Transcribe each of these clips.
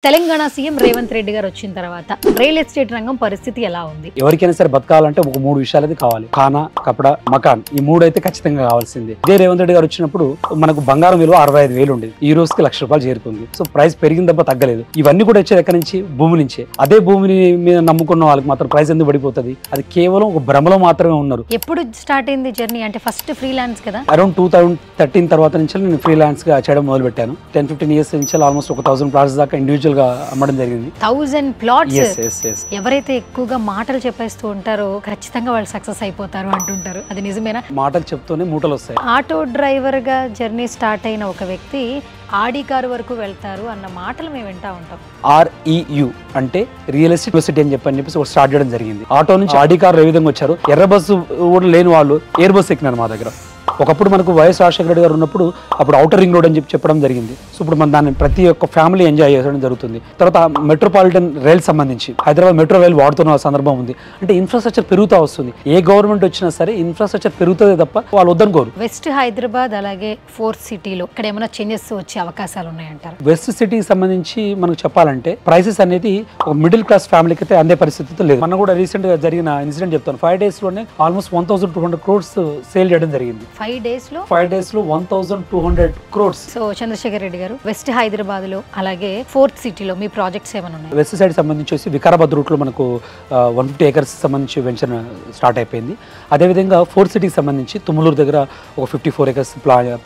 Telangana CM Revanth Reddy గారు వచ్చిన తర్వాత రియల్ ఎస్టేట్ రంగం పరిస్థితి ఎలా ఉంది? ఎవరికైనా సరే బతకాలంటే ఒక మూడు విషయాలు అయితే కావాలి. ఖానా, కపడ, మకాన్. ఈ మూడు అయితే ఖచ్చితంగా కావాల్సింది. ఇదే రేవంత్ రెడ్డి గారు వచ్చినప్పుడు మనకు బంగారం విలువ 65,000 ఉండేది. ఈ రోజుకి ₹1,00,000 చేరుకుంది. సో ప్రైస్ పెరిగిన తప్ప తగ్గలేదు. ఇవన్నీ కూడా వచ్చేది ఎక్కడి నుంచి? భూమి నుంచే. అదే భూమిని మీద నమ్ముకున్న వాళ్ళకి మాత్రం ప్రైస్ ఎందుకు పడిపోతుంది? అది కేవలం ఒక భ్రమలో మాత్రమే ఉన్నారు. ఎప్పుడు స్టార్ట్ అయింది జర్నీ? అంటే ఫస్ట్ ఫ్రీలాన్స్ కదా? అరౌండ్ 2013 తర్వాత నుంచి నేను ఫ్రీలాన్స్ గా చేయడం మొదలు పెట్టాను. 10-15 years నుంచి ఆల్మోస్ట్ 1,000 plots దాకా ఇండివిజువల్ గా అమ్మడం జరిగింది. 1000 plots. Yes. ఎవరైతే ఎక్కువగా మాటలు చెప్పేస్తూ ఉంటారో ఖచ్చితంగా వాళ్ళు సక్సెస్ అయిపోతారు అంటుంటారు. అది నిజమేనా? మాటలు చెప్తూనే మూటలు వస్తాయి. ఆటో డ్రైవర్ గా జర్నీ స్టార్ట్ అయిన ఒక వ్యక్తి ఆడి కారు వరకు వెళ్తారు అన్న మాటలు మేము వింటా ఉంటాం. REU అంటే రియల్ ఎస్టేట్ యూనివర్సిటీ అని చెప్పేసి ఒకటి స్టార్ట్ చేయడం జరిగింది. ఆటో నుంచి ఆడి కారు ఏ విధంగా వచ్చారు, ఎర్ర బస్సు కూడా లేని వాళ్ళు ఎయిర్ బస్ ఎక్కినారు మా దగ్గర. ఒకప్పుడు మనకు వైఎస్ రాజశేఖర రెడ్డి గారు ఉన్నప్పుడు అప్పుడు ఔటర్ రింగ్ రోడ్ అని చెప్పడం జరిగింది. సో ఇప్పుడు మన దాన్ని ప్రతి ఒక్క ఫ్యామిలీ ఎంజాయ్ చేయడం జరుగుతుంది. తర్వాత మెట్రోపాలిటన్ రైల్ సంబంధించి హైదరాబాద్ మెట్రో రైల్ వాడుతున్న సందర్భం ఉంది. అంటే ఇన్ఫ్రాస్ట్రక్చర్ పెరుగుతూ వస్తుంది. ఏ గవర్నమెంట్ వచ్చినా సరే ఇన్ఫ్రాస్ట్రక్చర్ పెరుగుతుంది తప్ప వాళ్ళు వద్దనుకోరు. వెస్ట్ హైదరాబాద్ అలాగే ఫోర్త్ సిటీలో ఇక్కడ ఏమైనా చేంజెస్ వచ్చే అవకాశాలు ఉన్నాయంటారు? వెస్ట్ సిటీకి సంబంధించి మనకు చెప్పాలంటే ప్రైసెస్ అనేది ఒక మిడిల్ క్లాస్ ఫ్యామిలీకి అయితే అందే పరిస్థితితో లేదు. మన కూడా రీసెంట్ గా జరిగిన ఇన్సిడెంట్ చెప్తాను. 5 days లోనే ఆల్మోస్ట్ 1,200 crores సేల్ చేయడం జరిగింది. 5 days లో 1,200 crores. సో చంద్రశేఖర్ రెడ్డి గారు వెస్ట్ హైదరాబాద్ లో అలాగే ఫోర్త్ సిటీలో మీ ప్రాజెక్ట్స్ ఏమైనా ఉన్నాయి? వెస్ట్ సైడ్ సంబంధించి వికారాబాద్ రూట్ లో మనకు 150 acres సంబంధించి వెంచర్ స్టార్ట్ అయిపోయింది. అదేవిధంగా ఫోర్త్ సిటీకి సంబంధించి తుమ్మలూరు దగ్గర ఒక 54 acres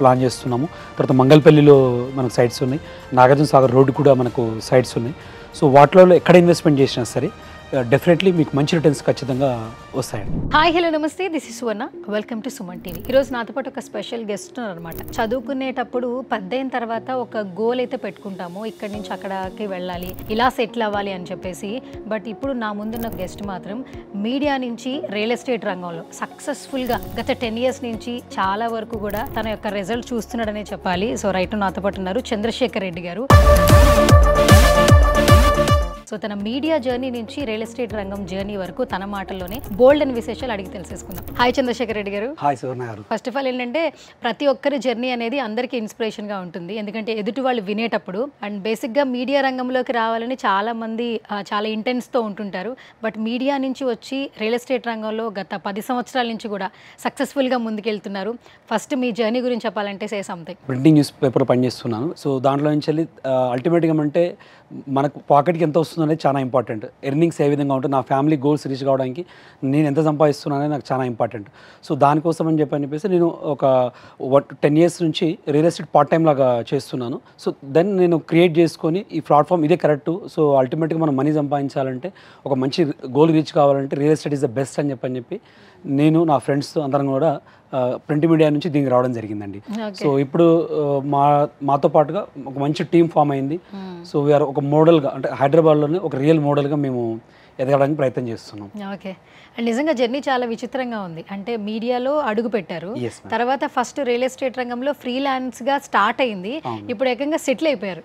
ప్లాన్ చేస్తున్నాము. తర్వాత మంగళపల్లిలో మనకు సైట్స్ ఉన్నాయి. నాగార్జున సాగర్ రోడ్డు కూడా మనకు సైట్స్ ఉన్నాయి. సో వాటిలో ఎక్కడ ఇన్వెస్ట్మెంట్ చేసినా సరే డెఫినెట్లీ మీకు మంచి రిటర్న్స్ ఖచ్చితంగా వస్తాయండి. హాయ్ హలో నమస్తే, this is Suvarna. Welcome to Suman TV. ఈరోజు నాతో పాటు ఒక స్పెషల్ గెస్ట్ అనమాట. చదువుకునేటప్పుడు 10 అయిన తర్వాత ఒక గోల్ అయితే పెట్టుకుంటాము, ఇక్కడి నుంచి అక్కడికి వెళ్ళాలి, ఇలా సెటిల్ అవ్వాలి అని చెప్పేసి. బట్ ఇప్పుడు నా ముందున్న గెస్ట్ మాత్రం మీడియా నుంచి రియల్ ఎస్టేట్ రంగంలో సక్సెస్ఫుల్గా గత 10 years నుంచి చాలా వరకు కూడా తన యొక్క రిజల్ట్ చూస్తున్నాడనే చెప్పాలి. సో రైట్ నాతో పాటు ఉన్నారు చంద్రశేఖర్ రెడ్డి గారు. సో తన మీడియా జర్నీ నుంచి రియల్ ఎస్టేట్ రంగం జర్నీ వరకు తన మాటల్లోనే బోల్డ్ అని విశేషాలు అడిగి తెలుసుకుందాం. హాయ్ చంద్రశేఖర్ రెడ్డి గారు. హాయ్ సువర్ణ గారు. ఫస్ట్ ఆఫ్ ఆల్ ఏంటంటే ప్రతి ఒక్కరి జర్నీ అనేది అందరికీ ఇన్స్పిరేషన్ గా ఉంటుంది. ఎందుకంటే ఎదుటి వాళ్ళు వినేటప్పుడు అండ్ బేసిక్ గా మీడియా రంగంలోకి రావాలని చాలా మంది చాలా ఇంటెన్స్ తో ఉంటుంటారు. బట్ మీడియా నుంచి వచ్చి రియల్ ఎస్టేట్ రంగంలో గత 10 సంవత్సరాల నుంచి కూడా సక్సెస్ఫుల్ గా ముందుకెళ్తున్నారు. ఫస్ట్ మీ జర్నీ గురించి చెప్పాలంటే say something. Printing news paper పనిచేస్తున్నాను. సో దాంట్లో నుంచి వెళ్ళి అల్టిమేట్గా అంటే మనకు పాకెట్కి ఎంత వస్తుంది అనేది చాలా ఇంపార్టెంట్. ఎర్నింగ్స్ ఏ విధంగా ఉంటుంది, నా ఫ్యామిలీ గోల్స్ రీచ్ కావడానికి నేను ఎంత సంపాదిస్తున్నాను అనేది నాకు చాలా ఇంపార్టెంట్. సో దానికోసం అని చెప్పేసి నేను ఒక 10 years నుంచి రియల్ ఎస్టేట్ పార్ట్ టైం లాగా చేస్తున్నాను. సో దెన్ నేను క్రియేట్ చేసుకొని ఈ ప్లాట్ఫామ్ ఇదే కరెక్ట్. సో అల్టిమేట్గా మనం మనీ సంపాదించాలంటే ఒక మంచి గోల్ రీచ్ కావాలంటే real estate is the best అని చెప్పి నేను నా ఫ్రెండ్స్ అందరం కూడా ప్రింట్ మీడియా నుంచి దీనికి రావడం జరిగిందండి. సో ఇప్పుడు మాతో పాటుగా ఒక మంచి టీం ఫామ్ అయింది. సో వీఆర్ ఒక మోడల్గా అంటే హైదరాబాద్లోనే ఒక రియల్ మోడల్గా మేము ఎదగడానికి ప్రయత్నం చేస్తున్నాం. ఓకే. అండ్ నిజంగా జర్నీ చాలా విచిత్రంగా ఉంది. అంటే మీడియాలో అడుగు పెట్టారు, తర్వాత ఫస్ట్ రియల్ ఎస్టేట్ రంగంలో ఫ్రీలాన్స్ గా స్టార్ట్ అయింది, ఇప్పుడు ఏకంగా సెటిల్ అయిపోయారు.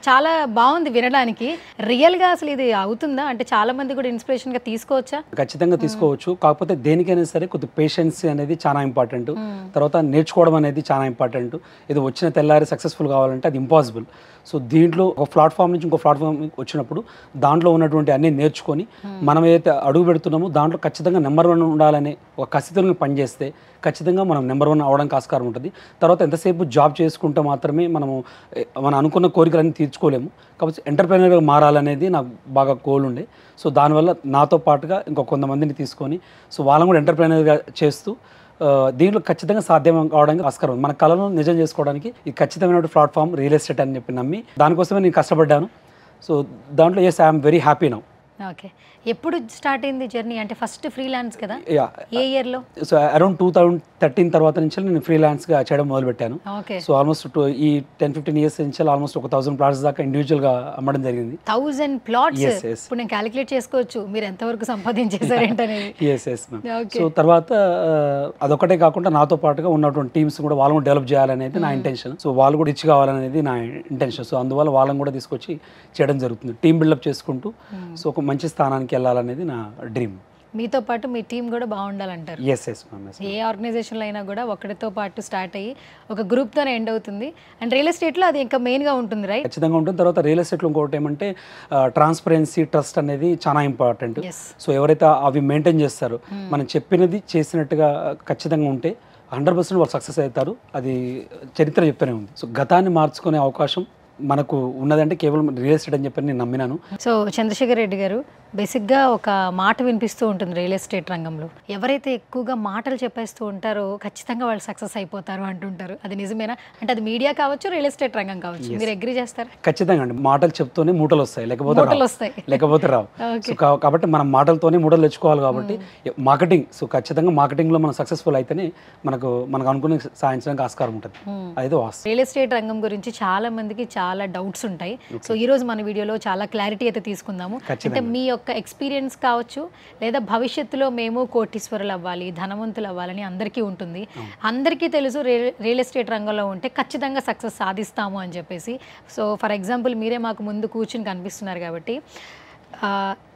చాలా బాగుంది వినడానికి. రియల్ గా అసలు ఇది అవుతుందా? అంటే చాలా మంది కూడా ఇన్స్పిరేషన్ గా తీసుకోవచ్చా? ఖచ్చితంగా తీసుకోవచ్చు. కాకపోతే దేనికైనా సరే కొద్ది పేషెన్స్ అనేది చాలా ఇంపార్టెంట్. తర్వాత నేర్చుకోవడం అనేది చాలా ఇంపార్టెంట్. ఇది వచ్చిన తెల్లారి సక్సెస్ఫుల్ కావాలంటే అది ఇంపాసిబుల్. సో దీంట్లో ఒక ప్లాట్ఫామ్ నుంచి ఇంకో ప్లాట్ఫామ్ వచ్చినప్పుడు దాంట్లో ఉన్నటువంటి అన్ని నేర్చుకొని మనం ఏదైతే అడుగు పెడుతున్నామో దాంట్లో ఖచ్చితంగా నెంబర్ 1 ఉండాలనే ఒక కసితో పనిచేస్తే ఖచ్చితంగా మనం నెంబర్ 1 అవడానికి ఆస్కారం ఉంటుంది. తర్వాత ఎంతసేపు జాబ్ చేసుకుంటే మాత్రమే మనం అనుకున్న కోరికలన్నీ తీర్చుకోలేము. కాబట్టి ఎంటర్ప్రెన్యూర్గా మారాలనేది నాకు బాగా గోల్ ఉండే. సో దానివల్ల నాతో పాటుగా ఇంకో కొంతమందిని తీసుకొని సో వాళ్ళని కూడా ఎంటర్ప్రెన్యూర్గా చేస్తూ దీంట్లో ఖచ్చితంగా సాధ్యం కావడానికి ఆస్కారం ఉంది. మన కళను నిజం చేసుకోవడానికి ఇది ఖచ్చితమైన ప్లాట్ఫామ్ రియల్ ఎస్టేట్ అని చెప్పి నమ్మి దానికోసమే నేను కష్టపడ్డాను. సో దాంట్లో yes I'm very happy now. Okay. ఎప్పుడు స్టార్ట్ అయింది జర్నీ? అంటే ఫస్ట్ ఫ్రీలాన్స్ కదా? ఏ ఇయర్ లో? సో అరౌండ్ 2013 తర్వాత నుంచి నేను ఫ్రీలాన్స్ గా చేయడం మొదలు పెట్టాను. సో ఆల్మోస్ట్ ఈ 10-15 years నుంచి ఆల్మోస్ట్ 1,000 plots దాకా ఇండివిజువల్ గా అమ్మడం జరిగింది. 1000 plots? ఇప్పుడు నేను క్యాలిక్యులేట్ చేసుకోవచ్చు మీరు ఎంత వరకు సంపాదించేసారేంటనేది. సో తర్వాత అదొకటే కాకుండా నాతో పాటుగా ఉన్నటువంటి టీమ్స్ కూడా వాళ్ళని డెవలప్ చేయాలనేది నా ఇంటెన్షన్. సో వాళ్ళు కూడా రిచ్ కావాలనేది నా ఇంటెన్షన్. సో అందువల్ల వాళ్ళని కూడా తీసుకొచ్చి చేయడం జరుగుతుంది. టీమ్ బిల్డప్ చేసుకుంటూ సో ఒక మంచి స్థానానికి వెళ్ళాలనేది నా డ్రీమ్. మీతో పాటు మీ టీం కూడా బాగుండాలంటారు. Yes yes ma'am. ఏ ఆర్గనైజేషన్లో అయినా కూడా ఒకటితో పాటు స్టార్ట్ అయ్యి ఒక గ్రూప్తోనే ఎండ్ అవుతుంది. అండ్ రియల్ ఎస్టేట్లో అది ఇంకా మెయిన్గా ఉంటుంది, రైట్? ఖచ్చితంగా ఉంటుంది. తర్వాత రియల్ ఎస్టేట్లో ఇంకోటి ఏమంటే ట్రాన్స్పరెన్సీ, ట్రస్ట్ అనేది చాలా ఇంపార్టెంట్. సో ఎవరైతే అవి మెయింటైన్ చేస్తారో, మనం చెప్పినది చేసినట్టుగా ఖచ్చితంగా ఉంటే 100% వాళ్ళు సక్సెస్ అవుతారు. అది చరిత్ర చెప్తూనే ఉంది. సో గతాన్ని మార్చుకునే అవకాశం మనకు ఉన్నదంటే కేవలం రియల్ ఎస్టేట్ అని చెప్పి నేను నమ్మినాను. సో చంద్రశేఖర్ రెడ్డి గారు, బేసిక్గా ఒక మాట వినిపిస్తూ ఉంటుంది రియల్ ఎస్టేట్ రంగంలో, ఎవరైతే ఎక్కువగా మాటలు చెప్పేస్తూ ఉంటారో ఖచ్చితంగా వాళ్ళు సక్సెస్ అయిపోతారు అంటుంటారు. అది నిజమేనా? అంటే అది మీడియా కావచ్చు, రియల్ ఎస్టేట్ రంగం కావచ్చు, మీరు అగ్రీ చేస్తారు? ఖచ్చితంగా అండి. మాటలు చెప్తూనే మూటలు వస్తాయి, లేకపోతే రావు. సో కాబట్టి మనం మాటలతోనే మూటలు తెచ్చుకోవాలి. కాబట్టి మార్కెటింగ్, సో ఖచ్చితంగా మార్కెటింగ్లో మనం సక్సెస్ఫుల్ అయితేనే మనకు అనుకుని సాధించడానికి ఆస్కారం ఉంటుంది. అది వాస్తవం. రియల్ ఎస్టేట్ రంగం గురించి చాలా మందికి చాలా డౌట్స్ ఉంటాయి. సో ఈ రోజు మన వీడియోలో చాలా క్లారిటీ అయితే తీసుకుందాము. అంటే మీ యొక్క ఎక్స్పీరియన్స్ కావచ్చు, లేదా భవిష్యత్తులో మేము కోటీశ్వరులు అవ్వాలి, ధనవంతులు అవ్వాలని అందరికీ ఉంటుంది. అందరికీ తెలుసు రియల్ ఎస్టేట్ రంగంలో ఉంటే ఖచ్చితంగా సక్సెస్ సాధిస్తాము అని చెప్పేసి. సో ఫర్ ఎగ్జాంపుల్ మీరే మాకు ముందు కూర్చుని కనిపిస్తున్నారు కాబట్టి,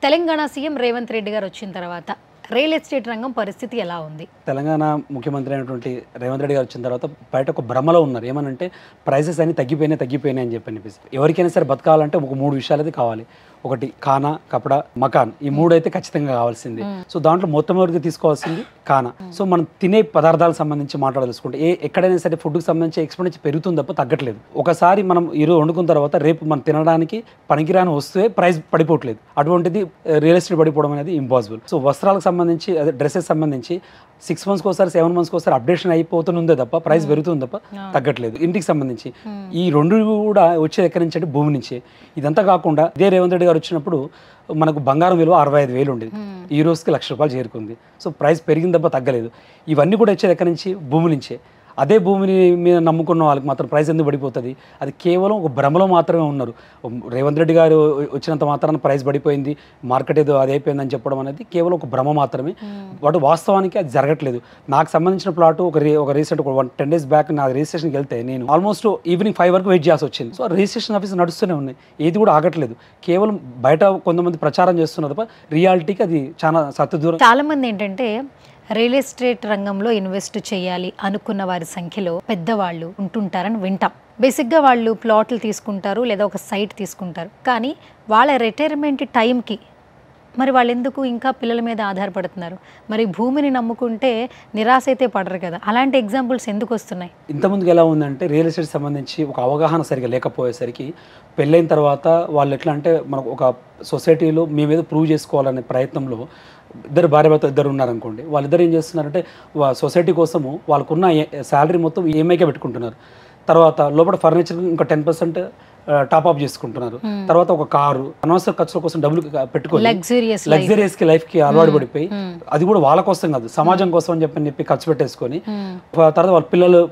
తెలంగాణ సీఎం రేవంత్ రెడ్డి గారు వచ్చిన తర్వాత రియల్ ఎస్టేట్ రంగం పరిస్థితి ఎలా ఉంది? తెలంగాణ ముఖ్యమంత్రి అయినటువంటి రేవంత్ రెడ్డి గారు వచ్చిన తర్వాత బయట ఒక భ్రమలో ఉన్నారు. ఏమనంటే ప్రైసెస్ అన్ని తగ్గిపోయినాయి అని చెప్పి ఎవరికైనా సరే బతకాలంటే ఒక 3 విషయాలు అయితే కావాలి. ఒకటి ఖానా, కపడా, మకాన్. ఈ 3 అయితే ఖచ్చితంగా కావాల్సింది. సో దాంట్లో మొట్టమొదటిగా తీసుకోవాల్సింది ఖానా. సో మనం తినే పదార్థాలకు సంబంధించి మాట్లాడాల్సుకుంటే ఎక్కడైనా సరే ఫుడ్కి సంబంధించి ఎక్స్పెండిచర్ పెరుగుతుంది తప్ప తగ్గట్లేదు. ఒకసారి మనం ఈరోజు వండుకున్న తర్వాత రేపు మనం తినడానికి పనికిరాని వస్తువే ప్రైస్ పడిపోవట్లేదు. అటువంటిది రియల్ ఎస్టేట్ పడిపోవడం అనేది ఇంపాసిబుల్. సో వస్త్రాలకు సంబంధించి, అదే డ్రెస్సెస్ సంబంధించి 6 months ఒకసారి 7 months ఒకసారి అప్డేషన్ అయిపోతుందే తప్ప ప్రైస్ పెరుగుతుంది తప్ప తగ్గట్లేదు. ఇంటికి సంబంధించి ఈ 2 కూడా వచ్చేది ఎక్కడి నుంచి అంటే భూమి నుంచే. ఇదంతా కాకుండా ఇదే రేవంత్ రెడ్డి గారు వచ్చినప్పుడు మనకు బంగారం విలువ 65,000 ఉండేది, ఈ రోజుకి ₹1,00,000 చేరుకుంది. సో ప్రైస్ పెరిగింది తప్ప తగ్గలేదు. ఇవన్నీ కూడా వచ్చేది ఎక్కడి నుంచి? భూమి నుంచే. అదే భూమిని మీద నమ్ముకున్న వాళ్ళకి మాత్రం ప్రైస్ ఎందుకు పడిపోతుంది? అది కేవలం ఒక భ్రమలో మాత్రమే ఉన్నారు. రేవంత్ రెడ్డి గారు వచ్చినంత మాత్రాన ప్రైస్ పడిపోయింది, మార్కెట్ ఏదో అది అయిపోయిందని చెప్పడం అనేది కేవలం ఒక భ్రమ మాత్రమే. వాటి వాస్తవానికి అది జరగట్లేదు. నాకు సంబంధించిన ప్లాట్ ఒక రీసెంట్ 10 days బ్యాక్ నా రిజిస్ట్రేషన్కి వెళ్తే నేను ఆల్మోస్ట్ ఈవినింగ్ 5 వరకు వెయిట్ చేయాల్సి వచ్చింది. సో రిజిస్ట్రేషన్ ఆఫీస్ నడుస్తూనే ఉన్నాయి, ఏది కూడా ఆగట్లేదు. కేవలం బయట కొంతమంది ప్రచారం చేస్తున్నారు తప్ప రియాలిటీకి అది చాలా సత్యదూరం. చాలా మంది ఏంటంటే రియల్ ఎస్టేట్ రంగంలో ఇన్వెస్ట్ చేయాలి అనుకున్న వారి సంఖ్యలో పెద్దవాళ్ళు ఉంటుంటారని వింటాం. బేసిక్గా వాళ్ళు ప్లాట్లు తీసుకుంటారు, లేదా ఒక సైట్ తీసుకుంటారు. కానీ వాళ్ళ రిటైర్మెంట్ టైంకి మరి వాళ్ళు ఎందుకు ఇంకా పిల్లల మీద ఆధారపడుతున్నారు? మరి భూమిని నమ్ముకుంటే నిరాశ అయితే పడరు కదా. అలాంటి ఎగ్జాంపుల్స్ ఎందుకు వస్తున్నాయి? ఇంతకుముందుకు ఎలా ఉందంటే రియల్ ఎస్టేట్ సంబంధించి ఒక అవగాహన సరిగా లేకపోయేసరికి పెళ్ళైన తర్వాత వాళ్ళు ఎట్లా అంటే మనకు ఒక సొసైటీలో మీ మీద ప్రూవ్ చేసుకోవాలనే ప్రయత్నంలో భార్యాభర్త ఇద్దరు ఉన్నారనుకోండి, వాళ్ళిద్దరు ఏం చేస్తున్నారంటే సొసైటీ కోసము వాళ్ళకున్న శాలరీ మొత్తం ఈఎంఐకే పెట్టుకుంటున్నారు. తర్వాత లోపల ఫర్నిచర్ ఇంకా 10% టాప్అప్ చేసుకుంటున్నారు. తర్వాత ఒక కారు, అనవసర ఖర్చుల కోసం డబ్బులు పెట్టుకొని లగ్జరియస్ కి లైఫ్ కి అలవాటు పడిపోయి, అది కూడా వాళ్ళ కోసం కాదు సమాజం కోసం అని చెప్పి ఖర్చు పెట్టేసుకొని, తర్వాత వాళ్ళ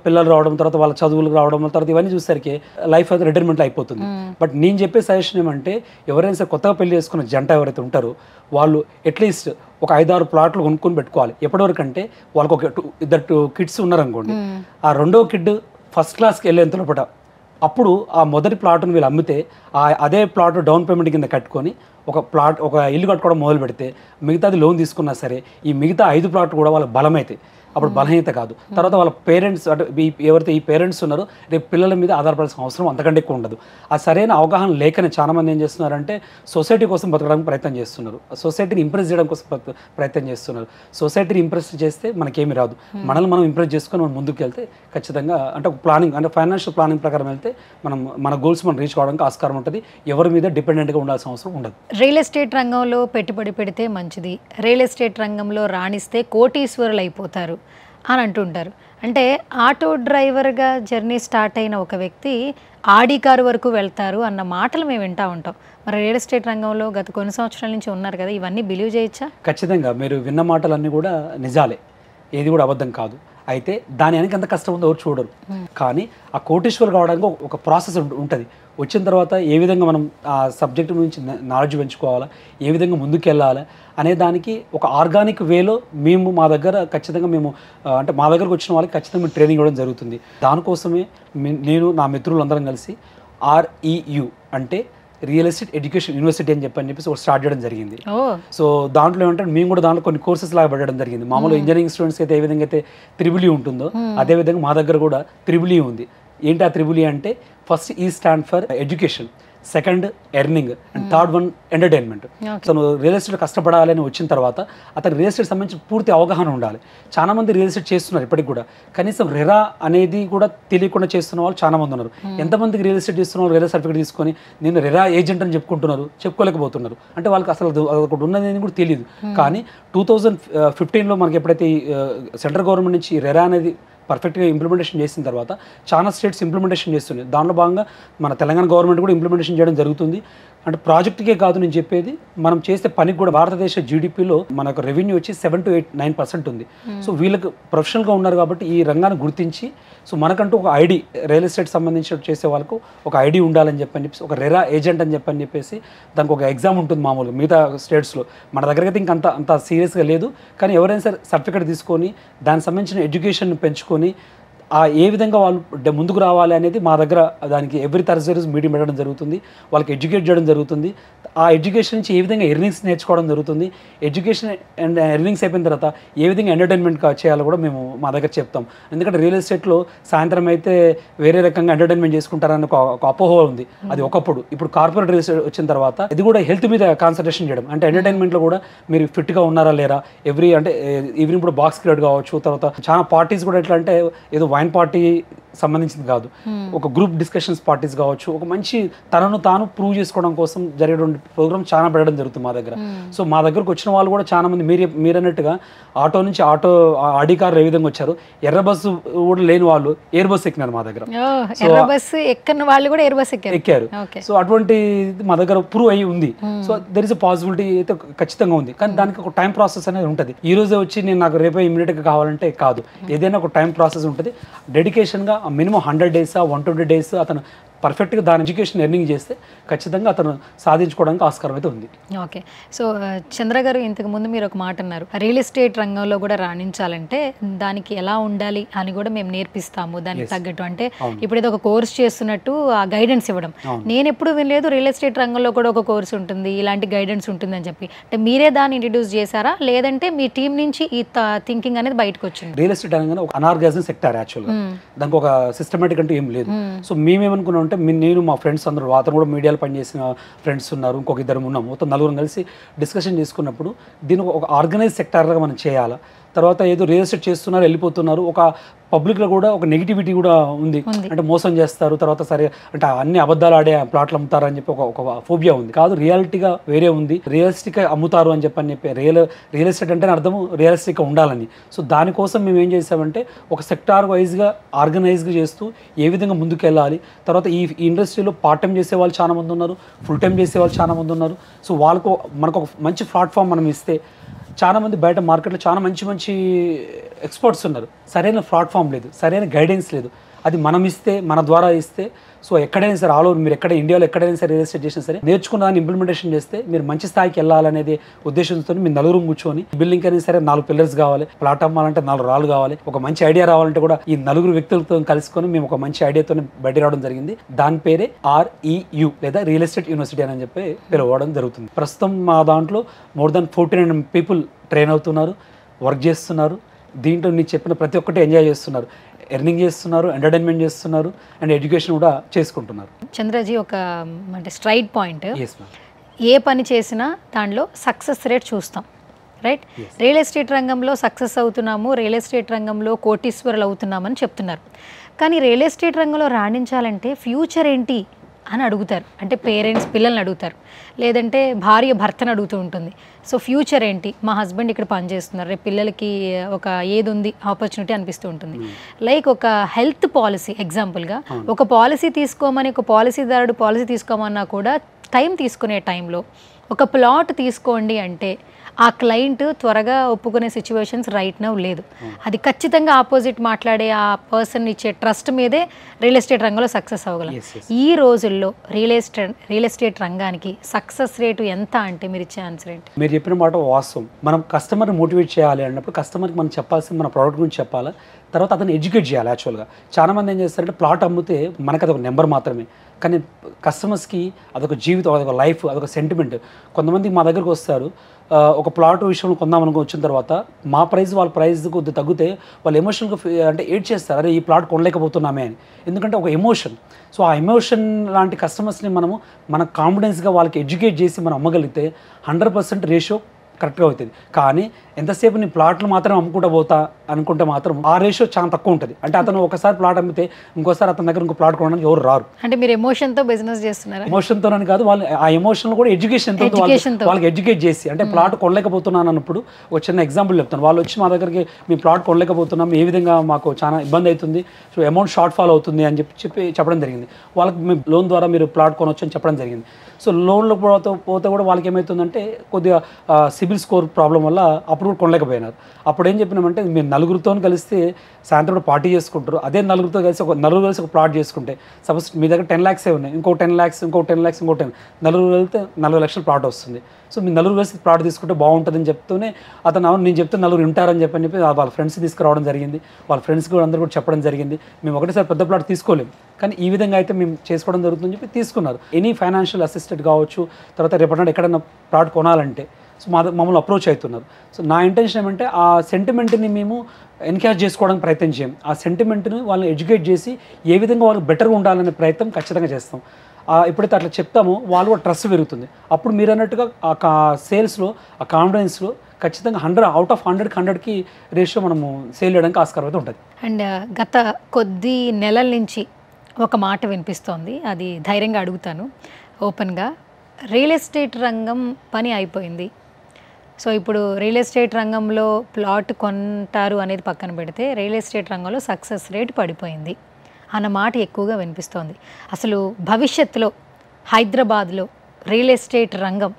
పిల్లలు రావడం, తర్వాత వాళ్ళ చదువులు రావడం, తర్వాత ఇవన్నీ చూసేసరికి లైఫ్ అయితే రిటైర్మెంట్ అయిపోతుంది. బట్ నేను చెప్పే సజెషన్ ఏమంటే, ఎవరైనా సరే కొత్తగా పెళ్లి చేసుకున్న జంట ఎవరైతే ఉంటారో వాళ్ళు అట్లీస్ట్ ఒక 5-6 ప్లాట్లు కొనుక్కొని పెట్టుకోవాలి. ఎప్పటివరకు అంటే వాళ్ళకి ఒక 2 kids ఉన్నారనుకోండి, ఆ 2వ కిడ్ ఫస్ట్ క్లాస్కి వెళ్ళేంత లోపల అప్పుడు ఆ మొదటి ప్లాట్ను వీళ్ళు అమ్మితే అదే ప్లాట్ డౌన్ పేమెంట్ కింద కట్టుకొని ఒక ఇల్లు కట్టుకోవడం మొదలు పెడితే, మిగతాది లోన్ తీసుకున్నా సరే ఈ మిగతా 5 ప్లాట్లు కూడా వాళ్ళకి బలమైతే అప్పుడు బలహీనత కాదు. తర్వాత వాళ్ళ పేరెంట్స్ అంటే ఎవరైతే ఈ పేరెంట్స్ ఉన్నారో రేపు పిల్లల మీద ఆధారపడాల్సిన అవసరం అంతకంటే ఎక్కువ ఉండదు. ఆ సరైన అవగాహన లేకనే చాలామంది ఏం చేస్తున్నారంటే సొసైటీ కోసం బతకడానికి ప్రయత్నం చేస్తున్నారు, సొసైటీని ఇంప్రెస్ చేయడం కోసం ప్రయత్నం చేస్తున్నారు. సొసైటీని ఇంప్రెస్ చేస్తే మనకేమీ రాదు. మనల్ని మనం ఇంప్రెస్ చేసుకొని మనం ముందుకు వెళ్తే ఖచ్చితంగా అంటే ఒక ప్లానింగ్ అంటే ఫైనాన్షియల్ ప్లానింగ్ ప్రకారం వెళ్తే మన గోల్స్ మనం రీచ్ కావడానికి ఆస్కారం ఉంటుంది. ఎవరి మీద డిపెండెంట్గా ఉండాల్సిన అవసరం ఉండదు. రియల్ ఎస్టేట్ రంగంలో పెట్టుబడి పెడితే మంచిది, రియల్ ఎస్టేట్ రంగంలో రాణిస్తే కోటీశ్వరులు అయిపోతారు అని అంటుంటారు. అంటే ఆటో డ్రైవర్గా జర్నీ స్టార్ట్ అయిన ఒక వ్యక్తి ఆడి కారు వరకు వెళ్తారు అన్న మాటలు మేము వింటూ ఉంటాం. మరి రియల్ ఎస్టేట్ రంగంలో గత కొన్ని సంవత్సరాల నుంచి ఉన్నారు కదా, ఇవన్నీ బిలీవ్ చేయొచ్చా? ఖచ్చితంగా మీరు విన్న మాటలన్నీ కూడా నిజాలే, ఏది కూడా అబద్ధం కాదు. అయితే దాని వెనక ఎంత కష్టం ఉందో ఎవరు చూడరు. కానీ ఆ కోటీశ్వరులు కావడానికి ఒక ప్రాసెస్ ఉంటుంది. వచ్చిన తర్వాత ఏ విధంగా మనం ఆ సబ్జెక్ట్ నుంచి నాలెడ్జ్ పెంచుకోవాలా, ఏ విధంగా ముందుకు వెళ్ళాలా అనే దానికి ఒక ఆర్గానిక్ వేలో మా దగ్గర ఖచ్చితంగా అంటే మా దగ్గరకు వచ్చిన వాళ్ళకి ఖచ్చితంగా ట్రైనింగ్ ఇవ్వడం జరుగుతుంది. దానికోసమే నేను నా మిత్రులందరం కలిసి REU అంటే రియల్ ఎస్టేట్ ఎడ్యుకేషన్ యూనివర్సిటీ అని చెప్పేసి ఒక స్టార్ట్ చేయడం జరిగింది. ఓ సో దాంట్లో ఏమంటే మేము కూడా దాంట్లో కొన్ని కోర్సెస్ లాగా పెట్టడం జరిగింది. మామూలు ఇంజనీరింగ్ స్టూడెంట్స్ అయితే ఏ విధంగా అయితే త్రిబుల్ ఈ ఉంటుందో అదే విధంగా మా దగ్గర కూడా త్రిబుల్ ఈ ఉంది. ఏంటి ఆ త్రిబుల్ ఈ అంటే ఫస్ట్ ఈ stand for education, second earning and third one entertainment. తను రియల్ ఎస్టేట్ కష్టపడాలని వచ్చిన తర్వాత అతను రియల్ ఎస్టేట్ సంబంధించి పూర్తి అవగాహన ఉండాలి. చాలా మంది రియల్ ఎస్టేట్ చేస్తున్నారు ఇప్పటికి కూడా, కనీసం రెరా అనేది కూడా తెలియకుండా చేస్తున్న వాళ్ళు చాలా మంది ఉన్నారు. ఎంతమందికి రియల్ ఎస్టేట్ చేస్తున్నారు, రెరా సర్టిఫికేట్ తీసుకొని నేను రెరా ఏజెంట్ అని చెప్పుకుంటున్నారు, చెప్పుకోలేకపోతున్నారు. అంటే వాళ్ళకి అసలు ఒకటి ఉన్నది కూడా తెలియదు. కానీ 2015లో మనకి ఎప్పుడైతే సెంట్రల్ గవర్నమెంట్ నుంచి రెరా అనేది పర్ఫెక్ట్గా ఇంప్లిమెంటేషన్ చేసిన తర్వాత చాలా స్టేట్స్ ఇంప్లిమెంటేషన్ చేస్తున్నాయి. దానిలో భాగంగా మన తెలంగాణ గవర్నమెంట్ కూడా ఇంప్లిమెంటేషన్ చేయడం జరుగుతుంది. అంటే ప్రాజెక్ట్కే కాదు నేను చెప్పేది, మనం చేసే పనికి కూడా భారతదేశ జీడిపిలో మనకు రెవెన్యూ వచ్చి 7 to 9% ఉంది. సో వీళ్ళకి ప్రొఫెషనల్గా ఉన్నారు కాబట్టి ఈ రంగాన్ని గుర్తించి సో మనకంటూ ఒక ఐడి, రియల్ ఎస్టేట్ సంబంధించి చేసే వాళ్ళకు ఒక ఐడి ఉండాలని చెప్పేసి ఒక రెరా ఏజెంట్ అని చెప్పేసి దానికి ఒక ఎగ్జామ్ ఉంటుంది మామూలుగా మిగతా స్టేట్స్లో. మన దగ్గర అయితే ఇంకా అంత సీరియస్గా లేదు. కానీ ఎవరైనా సరే సర్టిఫికేట్ తీసుకొని దానికి సంబంధించిన ఎడ్యుకేషన్ పెంచుకొని ఏ విధంగా వాళ్ళు ముందుకు రావాలి అనేది మా దగ్గర దానికి ఎవ్రీ థర్స్డే రోజు మీటింగ్ పెట్టడం జరుగుతుంది. వాళ్ళకి ఎడ్యుకేట్ చేయడం జరుగుతుంది. ఆ ఎడ్యుకేషన్ నుంచి ఏ విధంగా ఎర్నింగ్స్ నేర్చుకోవడం జరుగుతుంది. ఎడ్యుకేషన్ అండ్ ఎర్నింగ్స్ అయిపోయిన తర్వాత ఏ విధంగా ఎంటర్టైన్మెంట్ చేయాలో కూడా మేము మా దగ్గర చెప్తాం. ఎందుకంటే రియల్ ఎస్టేట్లో సాయంత్రం అయితే వేరే రకంగా ఎంటర్టైన్మెంట్ చేసుకుంటారని ఒక అపోహ ఉంది. అది ఒకప్పుడు. ఇప్పుడు కార్పొరేట్ రియల్ ఎస్టేట్ వచ్చిన తర్వాత ఇది కూడా హెల్త్ మీద కాన్సన్ట్రేషన్ చేయడం. అంటే ఎంటర్టైన్మెంట్లో కూడా మీరు ఫిట్గా ఉన్నారా లేరా, అంటే ఈవినింగ్ ఇప్పుడు బాక్స్ క్రికెట్ కావచ్చు, తర్వాత చాలా పార్టీస్ కూడా ఎట్లా అంటే ఏదో వైన్ పార్టీ సంబంధించింది కాదు, ఒక గ్రూప్ డిస్కషన్స్ పార్టీస్ కావచ్చు, ఒక మంచి తనను తాను ప్రూవ్ చేసుకోవడం కోసం జరిగేటువంటి ప్రోగ్రామ్ చాలా పెట్టడం జరుగుతుంది మా దగ్గర. సో మా దగ్గరకు వచ్చిన వాళ్ళు కూడా చాలా మంది మీరన్నట్టుగా ఆటో నుంచి ఆడి కార్ ఏ విధంగా వచ్చారు, ఎర్ర బస్సు కూడా లేని వాళ్ళు ఎయిర్ బస్ ఎక్కినారు మా దగ్గర. ఎక్కారు. సో అటువంటి మా దగ్గర ప్రూవ్ అయ్యి ఉంది. So there is a possibility అయితే ఖచ్చితంగా ఉంది. కానీ దానికి ఒక టైం ప్రాసెస్ అనేది ఉంటుంది. ఈ రోజే వచ్చి నేను నాకు రేపే ఇమీడియట్గా కావాలంటే కాదు, ఏదైనా ఒక టైం ప్రాసెస్ ఉంటుంది. డెడికేషన్గా మినిమం 100 days 120 days అతను పర్ఫెక్ట్గా దాని ఎడ్యుకేషన్ ఎర్నింగ్ చేస్తే ఖచ్చితంగా అతను సాధించుకోవడానికి ఆస్కారం అయితే ఉంది. ఓకే. సో చంద్ర గారు, ఇంతకుముందు మీరు ఒక మాట అన్నారు, రియల్ ఎస్టేట్ రంగంలో కూడా రాణించాలంటే దానికి ఎలా ఉండాలి అని కూడా మేము నేర్పిస్తాము దానికి తగ్గట్టు. అంటే ఇప్పుడు ఏదో ఒక కోర్స్ చేస్తున్నట్టు ఆ గైడెన్స్ ఇవ్వడం. నేను ఎప్పుడు వినలేదు రియల్ ఎస్టేట్ రంగంలో కూడా ఒక కోర్స్ ఉంటుంది, ఇలాంటి గైడెన్స్ ఉంటుంది అని చెప్పి. అంటే మీరే దాన్ని ఇంట్రడ్యూస్ చేశారా, లేదంటే మీ టీం నుంచి ఈ థింకింగ్ అనేది బయటకు వచ్చింది? రియల్ ఎస్టేట్ అనగానే ఒక అనార్గనైజ్డ్ సెక్టార్ యాక్చువల్గా, దానికి ఒక సిస్టమేటిక్ అంటే ఏం లేదు. సో మేమేమనుకున్నాం అంటే నేను మా ఫ్రెండ్స్ అందరూ, అతను కూడా మీడియాలో పనిచేసిన ఫ్రెండ్స్ ఉన్నారు, ఇంకొక ఇద్దరు ఉన్నాము, మొత్తం నలుగురం కలిసి డిస్కషన్ చేసుకున్నప్పుడు దీనికి ఒక ఆర్గనైజ్ సెక్టార్గా మనం చేయాలా. తర్వాత ఏదో రియల్ ఎస్టేట్ చేస్తున్నారు వెళ్ళిపోతున్నారు, ఒక పబ్లిక్లో కూడా ఒక నెగిటివిటీ కూడా ఉంది. అంటే మోసం చేస్తారు, తర్వాత సరే అంటే అన్ని అబద్ధాలు ఆడే ప్లాట్లు అమ్ముతారు అని చెప్పి ఒక ఫోబియా ఉంది. కాదు, రియాలిటీగా వేరే ఉంది. రియలిస్టిక్గా అమ్ముతారు అని చెప్పి రియల్ ఎస్టేట్ అంటే అర్థం రియలిస్టిక్గా ఉండాలని. సో దానికోసం మేము ఏం చేసామంటే ఒక సెక్టార్ వైజ్గా ఆర్గనైజ్గా చేస్తూ ఏ విధంగా ముందుకెళ్ళాలి. తర్వాత ఈ ఇండస్ట్రీలో పార్ట్ టైం చేసే వాళ్ళు చాలా మంది ఉన్నారు, ఫుల్ టైం చేసే వాళ్ళు చాలా మంది ఉన్నారు. సో మనకు ఒక మంచి ప్లాట్ఫామ్ మనం ఇస్తే, చాలామంది బయట మార్కెట్లో చాలా మంచి ఎక్స్పర్ట్స్ ఉన్నారు, సరైన ప్లాట్ఫామ్ లేదు, సరైన గైడెన్స్ లేదు. అది మనం ఇస్తే, మన ద్వారా ఇస్తే, సో ఎక్కడైనా సరే ఆల్ ఓవర్ మీరు ఇండియాలో ఎక్కడైనా సరే రియల్ ఎస్టేట్ చేసినా సరే నేర్చుకున్న దాన్ని ఇంప్లిమెంటేషన్ చేస్తే మీరు మంచి స్థాయికి వెళ్ళాలనేది ఉద్దేశంతో మీరు నలుగురు కూర్చొని బిల్డింగ్ అయినా సరే 4 పిల్లర్స్ కావాలి, ప్లాట్ అమ్మాలంటే 4 రాళ్ళు కావాలి, ఒక మంచి ఐడియా రావాలంటే కూడా ఈ నలుగురు వ్యక్తులతో కలుసుకొని మేము ఒక మంచి ఐడియాతో బయట రావడం జరిగింది. దాని పేరే REU లేదా రియల్ ఎస్టేట్ యూనివర్సిటీ అని చెప్పి పిలవడం జరుగుతుంది. ప్రస్తుతం మా దాంట్లో మోర్ దాన్ 1400 పీపుల్ ట్రైన్ అవుతున్నారు, వర్క్ చేస్తున్నారు. దీంట్లో నీకు చెప్పిన ప్రతి ఒక్కటి ఎంజాయ్ చేస్తున్నారు, ఎర్నింగ్ చేస్తున్నారు, ఎంటర్టైన్మెంట్ చేస్తున్నారు, అండ్ ఎడ్యుకేషన్ కూడా చేసుకుంటున్నారు. చంద్రజీ, ఒక అంటే స్ట్రైట్ పాయింట్, ఏ పని చేసినా దాంట్లో సక్సెస్ రేట్ చూస్తాం, రైట్? రియల్ ఎస్టేట్ రంగంలో సక్సెస్ అవుతున్నాము, రియల్ ఎస్టేట్ రంగంలో కోటీశ్వరులు అవుతున్నామని చెప్తున్నారు. కానీ రియల్ ఎస్టేట్ రంగంలో రాణించాలంటే ఫ్యూచర్ ఏంటి అని అడుగుతారు. అంటే పేరెంట్స్ పిల్లల్ని అడుగుతారు, లేదంటే భార్య భర్తను అడుగుతూ ఉంటుంది. సో ఫ్యూచర్ ఏంటి, మా హస్బెండ్ ఇక్కడ పనిచేస్తున్నారు, రేపు పిల్లలకి ఒక ఏది ఉంది ఆపర్చునిటీ అనిపిస్తూ ఉంటుంది. లైక్ ఒక హెల్త్ పాలసీ ఎగ్జాంపుల్గా, ఒక పాలసీ తీసుకోమని ఒక పాలసీదారుడు పాలసీ తీసుకోమన్నా కూడా టైం తీసుకునే టైంలో ఒక ప్లాట్ తీసుకోండి అంటే ఆ క్లయింట్ త్వరగా ఒప్పుకునే సిచ్యువేషన్స్ రైట్ నౌ లేదు. అది ఖచ్చితంగా ఆపోజిట్ మాట్లాడే ఆ పర్సన్ ఇచ్చే ట్రస్ట్ మీదే రియల్ ఎస్టేట్ రంగంలో సక్సెస్ అవ్వగలం. ఈ రోజుల్లో రియల్ ఎస్టేట్ రంగానికి సక్సెస్ రేటు ఎంత అంటే మీరు ఇచ్చే ఆన్సర్ ఏంటి? మీరు చెప్పిన మాట వాస్తవం. మనం కస్టమర్ని మోటివేట్ చేయాలి అన్నప్పుడు కస్టమర్కి మనం చెప్పాల్సింది మన ప్రోడక్ట్ గురించి చెప్పాలి, తర్వాత అతను ఎడ్యుకేట్ చేయాలి. యాక్చువల్గా చాలామంది ఏం చేస్తారంటే ప్లాట్ అమ్మితే మనకు అదొక నెంబర్ మాత్రమే, కానీ కస్టమర్స్కి అదొక జీవితం, అదొక లైఫ్, అదొక సెంటిమెంట్. కొంతమంది మా దగ్గరకు వస్తారు, ఒక ప్లాట్ విషయంలో కొందామనుకో వచ్చిన తర్వాత మా ప్రైస్ వాళ్ళ ప్రైస్ కొద్దిగా తగ్గితే వాళ్ళు ఎమోషనల్గా అంటే ఏడ్ చేస్తారు, అరే ఈ ప్లాట్ కొనలేకపోతున్నామే అని. ఎందుకంటే ఒక ఎమోషన్. సో ఆ ఎమోషన్ లాంటి కస్టమర్స్ని మనము మన కాన్ఫిడెన్స్గా వాళ్ళకి ఎడ్యుకేట్ చేసి మనం అమ్మగలిగితే 100% రేషియో కరెక్ట్గా అవుతుంది. కానీ ఎంతసేపు నీ ప్లాట్లు మాత్రం అమ్ముకుంటూ పోతా అనుకుంటే మాత్రం ఆ రేషియో చాలా తక్కువ ఉంటుంది. అంటే అతను ఒకసారి ప్లాట్ అమ్మితే ఇంకోసారి అతని దగ్గర ఇంకో ప్లాట్ కొనడానికి ఎవరు రారు. అంటే మీరు ఎమోషన్తో బిజినెస్ చేస్తున్నారు. ఎమోషన్తోనని కాదు, వాళ్ళు ఆ ఎమోషన్ కూడా ఎడ్యుకేషన్తో వాళ్ళకి ఎడ్యుకేట్ చేసి, అంటే ప్లాట్ కొనలేకపోతున్నాను అన్నప్పుడు ఒక చిన్న ఎగ్జాంపుల్ చెప్తాను. వాళ్ళు వచ్చి మా దగ్గరికి మీ ప్లాట్ కొనలేకపోతున్నాం, ఏ విధంగా మాకు చాలా ఇబ్బంది అవుతుంది, సో అమౌంట్ షార్ట్ ఫాల్ అవుతుంది అని చెప్పడం జరిగింది. వాళ్ళకి మీ లోన్ ద్వారా మీరు ప్లాట్ కొనవచ్చు అని చెప్పడం జరిగింది. సో లోన్లో పోతే కూడా వాళ్ళకి ఏమవుతుందంటే కొద్దిగా సిబిల్ స్కోర్ ప్రాబ్లం వల్ల అప్పుడు కూడా కొనలేకపోయినారు. అప్పుడు ఏం చెప్పినామంటే మీరు నలుగురితో కలిస్తే సాయంత్రం పార్టీ చేసుకుంటారు, అదే నలుగురితో కలిసి నలుగురు కలిసి ఒక ప్లాట్ చేసుకుంటే సపోజ్ మీ దగ్గర 10 lakhs ఉన్నాయి, ఇంకో 10 lakhs, ఇంకో 10 lakhs, ఇంకో 10, నలుగురు వెళ్తే 40 లక్షల ప్లాట్ వస్తుంది. సో మీ నలుగురు కలిసి ప్లాట్ తీసుకుంటే బాగుంటుందని చెప్తూనే అతను అవును నేను చెప్తే నలుగురు వింటారని చెప్పి వాళ్ళ ఫ్రెండ్స్ తీసుకురావడం జరిగింది. వాళ్ళ ఫ్రెండ్స్ కూడా అందరూ కూడా చెప్పడం జరిగింది, మేము ఒకటేసారి పెద్ద ప్లాట్ తీసుకోలేము కానీ ఈ విధంగా అయితే మేము చేసుకోవడం జరుగుతుందని చెప్పి తీసుకున్నారు. ఎనీ ఫైనాన్షియల్ అసిస్టెంట్ కావచ్చు, తర్వాత రేపటి ఎక్కడైనా ప్లాట్ కొనాలంటే సో మమ్మల్ని అప్రోచ్ అవుతున్నారు. సో నా ఇంటెన్షన్ ఏమంటే ఆ సెంటిమెంట్ని మేము ఎన్కరేజ్ చేసుకోవడానికి ప్రయత్నం చేయం, ఆ సెంటిమెంట్ని వాళ్ళని ఎడ్యుకేట్ చేసి ఏ విధంగా వాళ్ళకి బెటర్గా ఉండాలనే ప్రయత్నం ఖచ్చితంగా చేస్తాం. ఎప్పుడైతే అట్లా చెప్తామో వాళ్ళు కూడా ట్రస్ట్ పెరుగుతుంది. అప్పుడు మీరు అన్నట్టుగా ఆ సేల్స్లో ఆ కాన్ఫిడెన్స్లో ఖచ్చితంగా 100 out of 100కి రేషియో మనము సేల్ చేయడానికి ఆస్కారం అయితే ఉంటుంది. అండ్ గత కొద్ది నెలల నుంచి ఒక మాట వినిపిస్తోంది, అది ధైర్యంగా అడుగుతాను ఓపెన్గా. రియల్ ఎస్టేట్ రంగం పని అయిపోయింది, సో ఇప్పుడు రియల్ ఎస్టేట్ రంగంలో ప్లాట్ కొంటారు అనేది పక్కన పెడితే రియల్ ఎస్టేట్ రంగంలో సక్సెస్ రేట్ పడిపోయింది అన్న మాట ఎక్కువగా వినిపిస్తోంది. అసలు భవిష్యత్తులో హైదరాబాద్లో రియల్ ఎస్టేట్ రంగం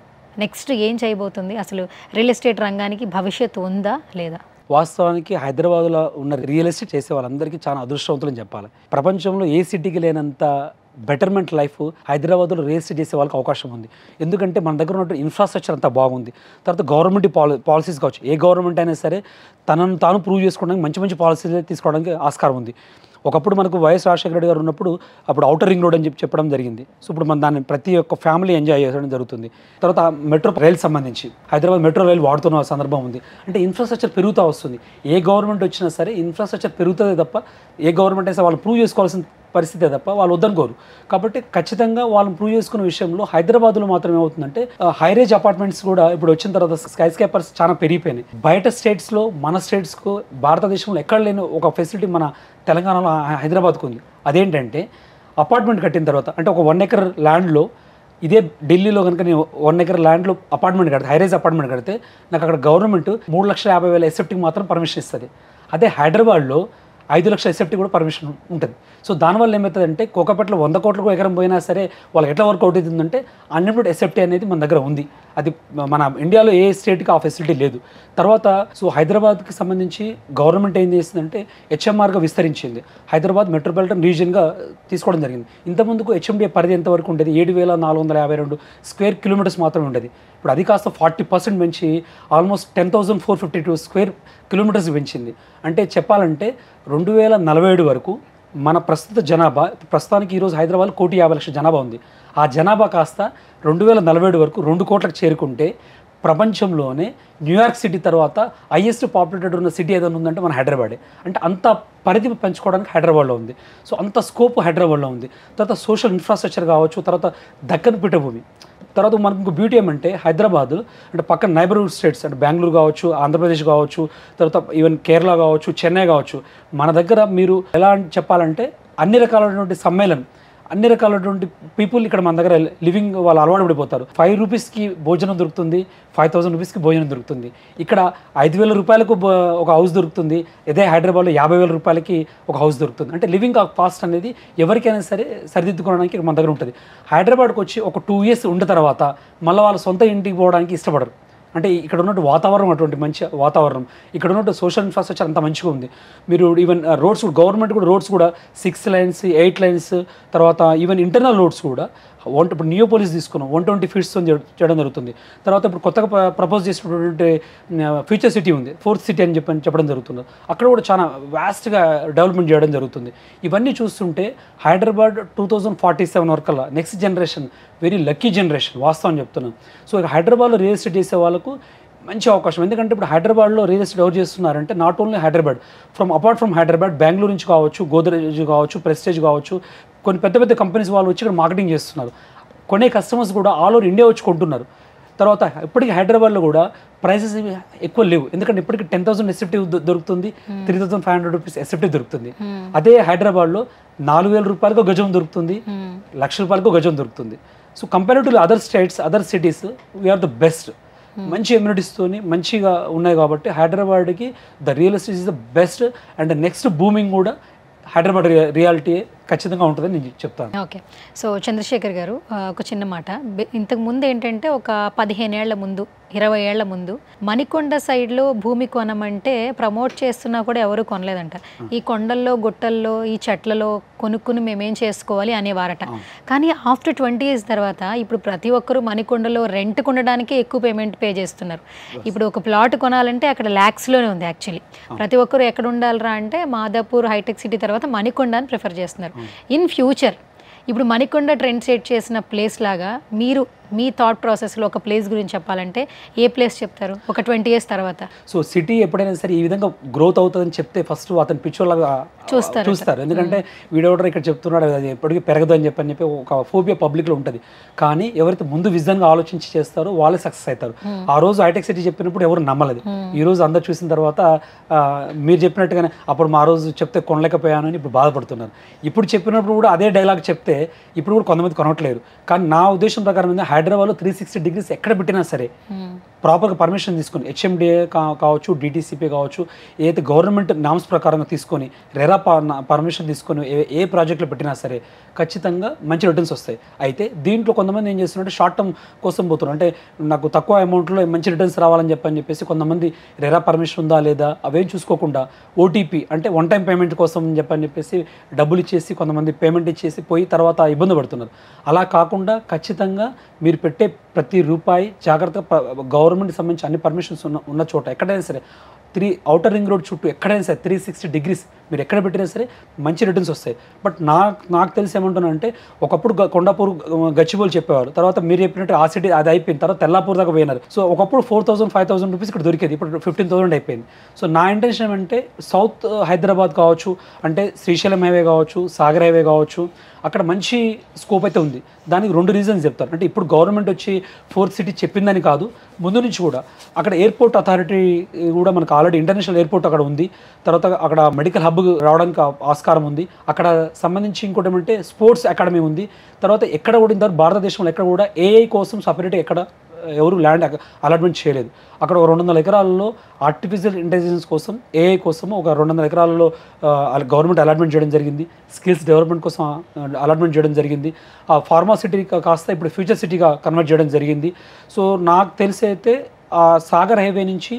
నెక్స్ట్ ఏం చేయబోతుంది? అసలు రియల్ ఎస్టేట్ రంగానికి భవిష్యత్తు ఉందా లేదా? వాస్తవానికి హైదరాబాద్లో ఉన్న రియల్ ఎస్టేట్ చేసే వాళ్ళందరికీ చాలా అదృష్టవంతులని చెప్పాలి. ప్రపంచంలో ఏ సిటీకి లేనంత బెటర్మెంట్ లైఫ్ హైదరాబాద్లో రియల్ ఎస్టేట్ చేసే వాళ్ళకి అవకాశం ఉంది. ఎందుకంటే మన దగ్గర ఉన్నటువంటి ఇన్ఫ్రాస్ట్రక్చర్ అంతా బాగుంది. తర్వాత గవర్నమెంట్ పాలసీస్ కావచ్చు, ఏ గవర్నమెంట్ అయినా సరే తనను తాను ప్రూవ్ చేసుకోవడానికి మంచి మంచి పాలసీలు తీసుకోవడానికి ఆస్కారం ఉంది. ఒకప్పుడు మనకు వైఎస్ రాజశేఖర రెడ్డి గారు ఉన్నప్పుడు అప్పుడు ఔటర్ రింగ్ రోడ్ అని చెప్పడం జరిగింది. సో ఇప్పుడు మన దాన్ని ప్రతి ఒక్క ఫ్యామిలీ ఎంజాయ్ చేయడం జరుగుతుంది. తర్వాత మెట్రో రైల్ సంబంధించి హైదరాబాద్ మెట్రో రైల్ వాడుతున్న సందర్భం ఉంది. అంటే ఇన్ఫ్రాస్ట్రక్చర్ పెరుగుతూ వస్తుంది. ఏ గవర్నమెంట్ వచ్చినా సరే ఇన్ఫ్రాస్ట్రక్చర్ పెరుగుతుంది తప్ప ఏ గవర్నమెంట్ అయితే వాళ్ళు ప్రూవ్ చేసుకోవాల్సిన పరిస్థితే తప్ప వాళ్ళు వద్దనుకోరు. కాబట్టి ఖచ్చితంగా వాళ్ళని ప్రూవ్ చేసుకునే విషయంలో హైదరాబాద్లో మాత్రం ఏమవుతుందంటే హైరేజ్ అపార్ట్మెంట్స్ కూడా ఇప్పుడు వచ్చిన తర్వాత స్కై స్కేపర్స్ చాలా పెరిగిపోయినాయి. బయట స్టేట్స్లో మన స్టేట్స్కు భారతదేశంలో ఎక్కడ లేని ఒక ఫెసిలిటీ మన తెలంగాణలో హైదరాబాద్కు ఉంది. అదేంటంటే అపార్ట్మెంట్ కట్టిన తర్వాత అంటే ఒక 1 acre ల్యాండ్లో ఇదే ఢిల్లీలో కనుక నేను 1 acre ల్యాండ్లో అపార్ట్మెంట్ కడితే హైరేజ్ అపార్ట్మెంట్ కడితే నాకు అక్కడ గవర్నమెంట్ 3,50,000 ఎస్ఎఫ్టీకి మాత్రం పర్మిషన్ ఇస్తుంది. అదే హైదరాబాద్లో 5 లక్షల ఎస్ఎఫ్టీ కూడా పర్మిషన్ ఉంటుంది. సో దానివల్ల ఏమవుతుందంటే కోకపేటలో 100 కోట్లకు ఎకరం పోయినా సరే వాళ్ళకి ఎట్లా వర్కౌట్ అవుతుందంటే అన్లిమిటెడ్ ఎస్ఎఫ్టీ అనేది మన దగ్గర ఉంది. అది మన ఇండియాలో ఏ స్టేట్కి ఆ ఫెసిలిటీ లేదు. తర్వాత సో హైదరాబాద్కి సంబంధించి గవర్నమెంట్ ఏం చేసిందంటే హెచ్ఎంఆర్గా విస్తరించింది. హైదరాబాద్ మెట్రోపాలిటన్ రీజియన్గా తీసుకోవడం జరిగింది. ఇంతకుముందుకు హెచ్ఎండిఏ పరిధి ఎంతవరకు ఉండేది? 7,452 స్క్వేర్ కిలోమీటర్స్ మాత్రమే ఉండేది. ఇప్పుడు అది కాస్త 40% పెంచి ఆల్మోస్ట్ 10,452 స్క్వేర్ కిలోమీటర్స్ పెంచింది. అంటే చెప్పాలంటే 2047 వరకు మన ప్రస్తుత జనాభా ప్రస్తుతానికి ఈరోజు హైదరాబాద్లో 1,50,00,000 జనాభా ఉంది. ఆ జనాభా కాస్త 2047 వరకు 2 కోట్లకు చేరుకుంటే ప్రపంచంలోనే న్యూయార్క్ సిటీ తర్వాత హైయెస్ట్ పాపులేటెడ్ ఉన్న సిటీ ఏదైనా ఉందంటే మన హైదరాబాదే. అంటే అంత పరిధి పెంచుకోవడానికి హైదరాబాద్లో ఉంది. సో అంత స్కోప్ హైదరాబాద్లో ఉంది. తర్వాత సోషల్ ఇన్ఫ్రాస్ట్రక్చర్ కావచ్చు, తర్వాత దక్కన్ పీఠభూమి, తర్వాత మనకు ఇంకో బ్యూటీ ఏమంటే హైదరాబాద్ అంటే పక్కన నైబర్హుడ్ స్టేట్స్ అంటే బెంగళూరు కావచ్చు, ఆంధ్రప్రదేశ్ కావచ్చు, తర్వాత ఈవెన్ కేరళ కావచ్చు, చెన్నై కావచ్చు, మన దగ్గర మీరు ఎలా చెప్పాలంటే అన్ని రకాలైనటువంటి సమ్మేళనం అన్ని రకాలైనటువంటి పీపుల్ ఇక్కడ మన దగ్గర లివింగ్ వాళ్ళు అలవాటు పడిపోతారు. 5 రూపీస్కి భోజనం దొరుకుతుంది, 5000 రూపీస్కి భోజనం దొరుకుతుంది. ఇక్కడ 5000 రూపాయలకు ఒక హౌస్ దొరుకుతుంది. ఇదే హైదరాబాద్లో 50,000 రూపాయలకి ఒక హౌస్ దొరుకుతుంది. అంటే లివింగ్ కాస్ట్ అనేది ఎవరికైనా సరే సరిదిద్దుకోవడానికి మన దగ్గర ఉంటుంది. హైదరాబాద్కి వచ్చి ఒక 2 ఇయర్స్ ఉన్న తర్వాత మళ్ళీ వాళ్ళ సొంత ఇంటికి పోవడానికి ఇష్టపడరు. అంటే ఇక్కడ ఉన్నట్టు వాతావరణం అటువంటి మంచి వాతావరణం, ఇక్కడ ఉన్నట్టు సోషల్ ఇన్ఫ్రాస్ట్రక్చర్ అంత మంచిగా ఉంది. మీరు ఈవెన్ రోడ్స్ కూడా గవర్నమెంట్ కూడా రోడ్స్ కూడా 6 lanes 8 lanes, తర్వాత ఈవెన్ ఇంటర్నల్ రోడ్స్ కూడా ఇప్పుడు నియోపోలిస్ తీసుకున్నాం 120 feet చేయడం జరుగుతుంది. తర్వాత ఇప్పుడు కొత్తగా ప్రపోజ్ చేసినటువంటి ఫ్యూచర్ సిటీ ఉంది, 4th city అని చెప్పడం జరుగుతుంది. అక్కడ కూడా చాలా వాస్ట్గా డెవలప్మెంట్ చేయడం జరుగుతుంది. ఇవన్నీ చూస్తుంటే హైదరాబాద్ 2047 వరకల్లా next generation very lucky generation వాస్తవం చెప్తున్నాను. సో హైదరాబాద్లో రియల్ ఎస్టేట్ చేసే వాళ్ళకు మంచి అవకాశం. ఎందుకంటే ఇప్పుడు హైదరాబాద్లో రియల్ ఎస్టేట్ ఎవరు చేస్తున్నారంటే not only Hyderabad, apart from Hyderabad Bengaluru నుంచి కావచ్చు, గోద్రేజ్ కావచ్చు, ప్రెస్టేజ్ కావచ్చు, కొన్ని పెద్ద పెద్ద కంపెనీస్ వాళ్ళు వచ్చి ఇక్కడ మార్కెటింగ్ చేస్తున్నారు. కొనే కస్టమర్స్ కూడా ఆల్ ఓవర్ ఇండియా వచ్చి కొంటున్నారు. తర్వాత ఇప్పటికీ హైదరాబాద్లో కూడా ప్రైసెస్ ఎక్కువ లేవు. ఎందుకంటే ఇప్పటికి 10,000 ఎస్ఎఫ్టీ దొరుకుతుంది, 3,500 రూపీస్ ఎస్ఎఫ్టీ దొరుకుతుంది. అదే హైదరాబాద్లో 4,000 రూపాయలకు గజం దొరుకుతుంది, ₹1,00,000 గజం దొరుకుతుంది. So compared to other states, other cities, we are the best. మంచి ఎమ్యూనిటీస్తోని మంచిగా ఉన్నాయి కాబట్టి హైదరాబాద్కి the real estate is the best. And next booming కూడా హైదరాబాద్ రియాలిటీ ఖచ్చితంగా ఉంటుందని నేను చెప్తాను. ఓకే. సో చంద్రశేఖర్ గారు, ఒక చిన్న మాట. ఇంతకు ముందు ఏంటంటే ఒక 15 ఏళ్ల ముందు, 20 ఏళ్ల ముందు మణికొండ సైడ్లో భూమి కొనమంటే ప్రమోట్ చేస్తున్నా కూడా ఎవరు కొనలేదంట. ఈ కొండల్లో గుట్టల్లో ఈ చెట్లలో కొనుక్కుని మేమేం చేసుకోవాలి అనేవారట. కానీ ఆఫ్టర్ 20 years తర్వాత ఇప్పుడు ప్రతి ఒక్కరూ మణికొండలో రెంట్ కొనడానికి ఎక్కువ పేమెంట్ పే చేస్తున్నారు. ఇప్పుడు ఒక ప్లాట్ కొనాలంటే అక్కడ ల్యాక్స్లోనే ఉంది యాక్చువల్లీ. ప్రతి ఒక్కరు ఎక్కడ ఉండాలరా అంటే మాదాపూర్, హైటెక్ సిటీ తర్వాత మణికొండ అని ప్రిఫర్ చేస్తున్నారు. ఇన్ ఫ్యూచర్ ఇప్పుడు మణికొండ ట్రెండ్ సెట్ చేసిన ప్లేస్ లాగా మీరు మీ థాట్ ప్రాసెస్లో ఒక ప్లేస్ గురించి చెప్పాలంటే ఏ ప్లేస్ చెప్తారు ఒక 20 years తర్వాత? సో సిటీ ఎప్పుడైనా సరే ఈ విధంగా గ్రోత్ అవుతుందని చెప్తే ఫస్ట్ అతను పిచ్చోళ్ళగా చూస్తారు. ఎందుకంటే వీడియో ఇక్కడ చెప్తున్నాడు అది ఎప్పటికీ పెరగదు అని చెప్పి ఒక ఫోబియా పబ్లిక్లో ఉంటుంది. కానీ ఎవరైతే ముందు విజన్గా ఆలోచించి చేస్తారో వాళ్ళే సక్సెస్ అవుతారు. ఆ రోజు హైటెక్ సిటీ చెప్పినప్పుడు ఎవరు నమ్మలేదు. ఈ రోజు అందరు చూసిన తర్వాత మీరు చెప్పినట్టుగానే అప్పుడు మా రోజు చెప్తే కొనలేకపోయాను అని ఇప్పుడు బాధపడుతున్నారు. ఇప్పుడు చెప్పినప్పుడు కూడా అదే డైలాగ్ చెప్తే ఇప్పుడు కూడా కొంతమంది కొనట్లేరు. కానీ నా ఉద్దేశం ప్రకారం హైదరాబాద్లో 360 degrees ఎక్కడ పెట్టినా సరే ప్రాపర్గా పర్మిషన్ తీసుకొని హెచ్ఎండిఏ కావచ్చు, డిటీసీపీ కావచ్చు, ఏదైతే గవర్నమెంట్ నామ్స్ ప్రకారంగా తీసుకొని రెరా పర్మిషన్ తీసుకొని ఏ ప్రాజెక్టులో పెట్టినా సరే ఖచ్చితంగా మంచి రిటర్న్స్ వస్తాయి. అయితే దీంట్లో కొంతమంది ఏం చేస్తున్నారంటే షార్ట్ టర్మ్ కోసం పోతున్నారు. అంటే నాకు తక్కువ అమౌంట్లో మంచి రిటర్న్స్ రావాలని చెప్పేసి కొంతమంది రెరా పర్మిషన్ ఉందా లేదా అవేం చూసుకోకుండా ఓటీపీ అంటే వన్ టైం పేమెంట్ కోసం చెప్పేసి డబ్బులు ఇచ్చేసి కొంతమంది పేమెంట్ ఇచ్చేసి పోయి తర్వాత ఇబ్బంది పడుతున్నారు. అలా కాకుండా ఖచ్చితంగా మీరు పెట్టే ప్రతి రూపాయి జాగ్రత్తగా గవర్నమెంట్కి సంబంధించి అన్ని పర్మిషన్స్ ఉన్న చోట ఎక్కడైనా సరే ఔటర్ రింగ్ రోడ్ చుట్టూ ఎక్కడైనా సరే 360 degrees మీరు ఎక్కడ పెట్టినా సరే మంచి రిటర్న్స్ వస్తాయి. బట్ నాకు తెలిసి ఏమంటున్నానంటే ఒకప్పుడు కొండాపూర్ గచ్చిబౌలి చెప్పేవారు, తర్వాత మీరు చెప్పినట్టు ఆ సిటీ అది అయిపోయిన తర్వాత తెల్లాపూర్ దాకా పోయినారు. సో ఒకప్పుడు 4,000 5,000 రూపీస్ ఇక్కడ దొరికేది, ఇప్పుడు 15,000 అయిపోయింది. సో నా ఇంటెన్షన్ ఏమంటే సౌత్ హైదరాబాద్ కావచ్చు, అంటే శ్రీశైలం హైవే కావచ్చు, సాగర్ హైవే కావచ్చు, అక్కడ మంచి స్కోప్ అయితే ఉంది. దానికి 2 రీజన్స్ చెప్తారు. అంటే ఇప్పుడు గవర్నమెంట్ వచ్చి 4th city చెప్పిందని కాదు, ముందు నుంచి కూడా అక్కడ ఎయిర్పోర్ట్ అథారిటీ కూడా మనకు ఆల్రెడీ ఇంటర్నేషనల్ ఎయిర్పోర్ట్ అక్కడ ఉంది. తర్వాత అక్కడ మెడికల్ హబ్ రావడానికి ఆస్కారం ఉంది. అక్కడ సంబంధించి ఇంకోటి ఏమంటే స్పోర్ట్స్ అకాడమీ ఉంది. తర్వాత ఎక్కడ కూడా ఇంతవరకు భారతదేశంలో ఎక్కడ కూడా ఏఐ కోసం సపరేట్గా ఎక్కడ ఎవరు ల్యాండ్ అలాట్మెంట్ చేయలేదు. అక్కడ ఒక 200 ఎకరాలలో ఆర్టిఫిషియల్ ఇంటెలిజెన్స్ కోసం ఏఐ కోసం ఒక 200 ఎకరాలలో గవర్నమెంట్ అలాట్మెంట్ చేయడం జరిగింది. స్కిల్స్ డెవలప్మెంట్ కోసం అలాట్మెంట్ చేయడం జరిగింది. ఆ ఫార్మాసిటీ కాస్త ఇప్పుడు ఫ్యూచర్ సిటీగా కన్వర్ట్ చేయడం జరిగింది. సో నాకు తెలిసి అయితే ఆ సాగర్ హైవే నుంచి